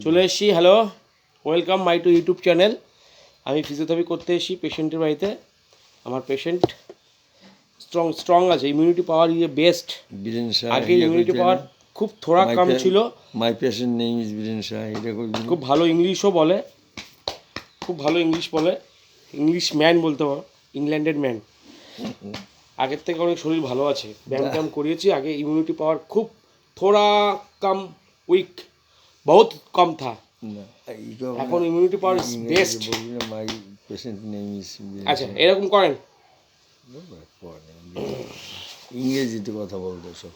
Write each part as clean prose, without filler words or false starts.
চলে এসেছি। Hello, welcome my to YouTube channel. আমি ফিজিওথেরাপি করতে এসেছি পেশেন্টের বাড়িতে। আমার পেশেন্ট স্ট্রং আছে, ইমিউনিটি পাওয়ার বেস্ট। আগে ইমিউনিটি পাওয়ার খুব থোড়া কম ছিল। My patient name is Biren Shah. খুব ভালো ইংলিশও বলে, খুব ভালো ইংলিশ বলে, ইংলিশ ম্যান বলতে পারো, ইংল্যান্ডের ম্যান। আগের থেকে অনেক শরীর ভালো আছে, ব্যায়াম ট্যায়াম করিয়েছি। আগে ইমিউনিটি পাওয়ার খুব থোড়া কম, উইক, বহুত কম থা। এখন immunity power is best. My patient name is আচ্ছা, এরকম করেন। ইংরেজিতে কথা বলতো সব।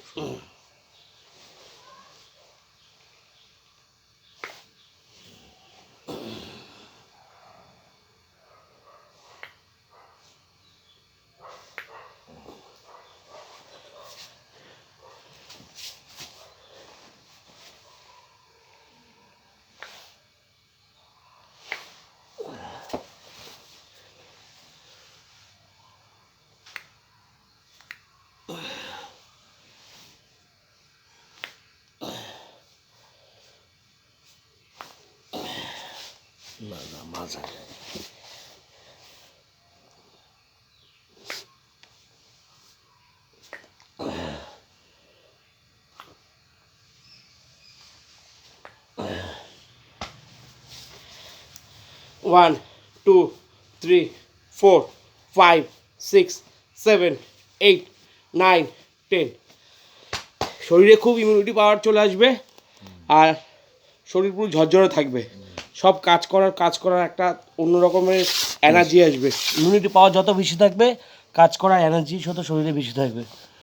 1 2 3 4 5 6 7 8 9 10। শরীরে খুব ইমিউনিটি পাওয়ার চলে আসবে, আর শরীর পুরো ঝরঝরে থাকবে। সব কাজ করার একটা অন্য রকমের এনার্জি আসবে। ইমিউনিটি পাওয়ার যত বেশি থাকবে, কাজ করার এনার্জি তত শরীরে বেশি থাকবে।